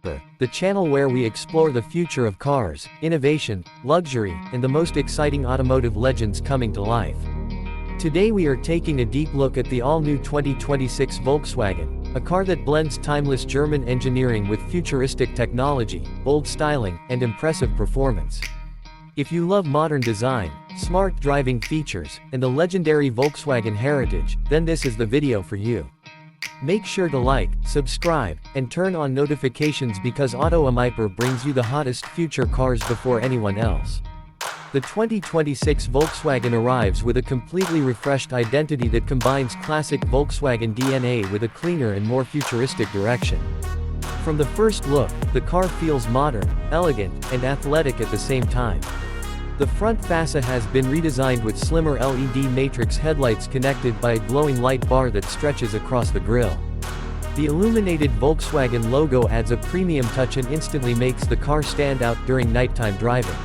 the channel where we explore the future of cars, innovation, luxury, and the most exciting automotive legends coming to life. Today we are taking a deep look at the all-new 2026 Volkswagen, a car that blends timeless German engineering with futuristic technology, bold styling, and impressive performance. If you love modern design, smart driving features, and the legendary Volkswagen heritage, then this is the video for you. Make sure to like, subscribe, and turn on notifications because Automotive brings you the hottest future cars before anyone else. The 2026 Volkswagen arrives with a completely refreshed identity that combines classic Volkswagen DNA with a cleaner and more futuristic direction. From the first look, the car feels modern, elegant, and athletic at the same time. The front fascia has been redesigned with slimmer LED matrix headlights connected by a glowing light bar that stretches across the grille. The illuminated Volkswagen logo adds a premium touch and instantly makes the car stand out during nighttime driving.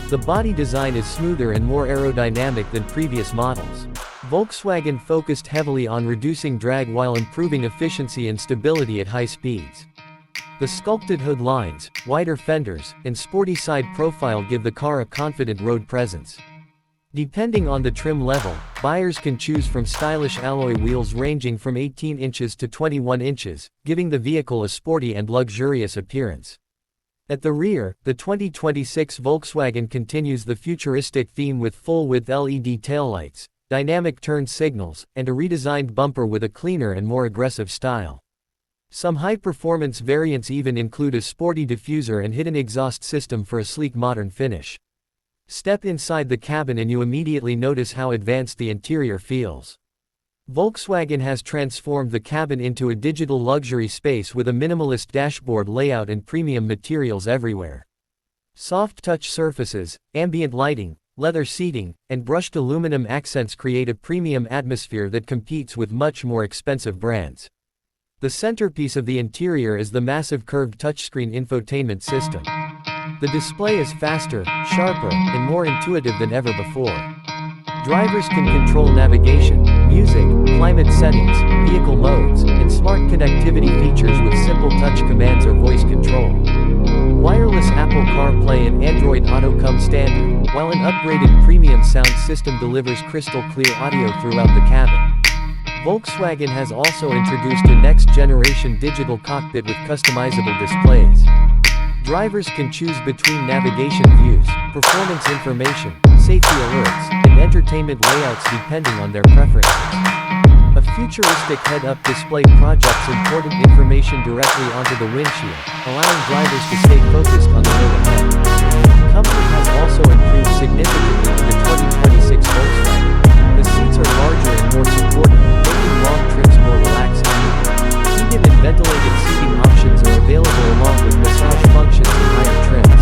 The body design is smoother and more aerodynamic than previous models. Volkswagen focused heavily on reducing drag while improving efficiency and stability at high speeds. The sculpted hood lines, wider fenders, and sporty side profile give the car a confident road presence. Depending on the trim level, buyers can choose from stylish alloy wheels ranging from 18 inches to 21 inches, giving the vehicle a sporty and luxurious appearance. At the rear, the 2026 Volkswagen continues the futuristic theme with full-width LED taillights, dynamic turn signals, and a redesigned bumper with a cleaner and more aggressive style. Some high-performance variants even include a sporty diffuser and hidden exhaust system for a sleek modern finish. Step inside the cabin and you immediately notice how advanced the interior feels. Volkswagen has transformed the cabin into a digital luxury space with a minimalist dashboard layout and premium materials everywhere. Soft touch surfaces, ambient lighting, leather seating, and brushed aluminum accents create a premium atmosphere that competes with much more expensive brands. The centerpiece of the interior is the massive curved touchscreen infotainment system. The display is faster, sharper, and more intuitive than ever before. Drivers can control navigation, music, climate settings, vehicle modes, and smart connectivity features with simple touch commands or voice control. Wireless Apple CarPlay and Android Auto come standard, while an upgraded premium sound system delivers crystal clear audio throughout the cabin. Volkswagen has also introduced a next-generation digital cockpit with customizable displays. Drivers can choose between navigation views, performance information, safety alerts, and entertainment layouts depending on their preferences. A futuristic head-up display projects important information directly onto the windshield, allowing drivers to stay focused on the road ahead. Comfort has also improved significantly in the 2026 Volkswagen. The seats are larger and more supportive, making long trips more relaxing. Heated and ventilated seating options are available along with massage functions and higher trims.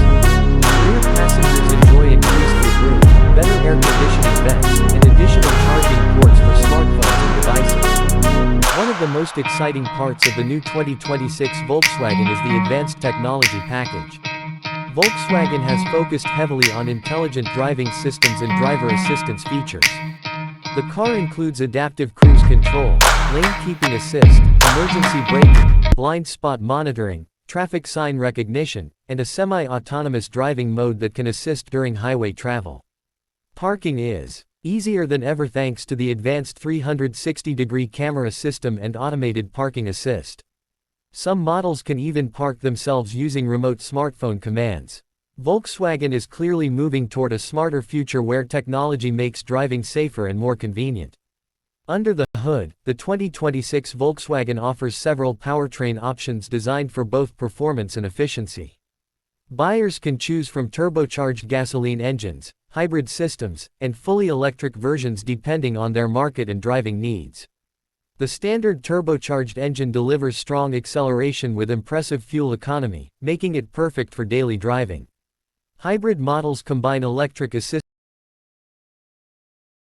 Rear passengers enjoy increased legroom, better air conditioning vents, and additional charging ports for smartphones and devices. One of the most exciting parts of the new 2026 Volkswagen is the advanced technology package. Volkswagen has focused heavily on intelligent driving systems and driver assistance features. The car includes adaptive cruise control, lane keeping assist, emergency braking, blind spot monitoring, traffic sign recognition, and a semi-autonomous driving mode that can assist during highway travel. Parking is easier than ever thanks to the advanced 360-degree camera system and automated parking assist. Some models can even park themselves using remote smartphone commands. Volkswagen is clearly moving toward a smarter future where technology makes driving safer and more convenient. Under the hood, the 2026 Volkswagen offers several powertrain options designed for both performance and efficiency. Buyers can choose from turbocharged gasoline engines, hybrid systems, and fully electric versions depending on their market and driving needs. The standard turbocharged engine delivers strong acceleration with impressive fuel economy, making it perfect for daily driving. Hybrid models combine electric assist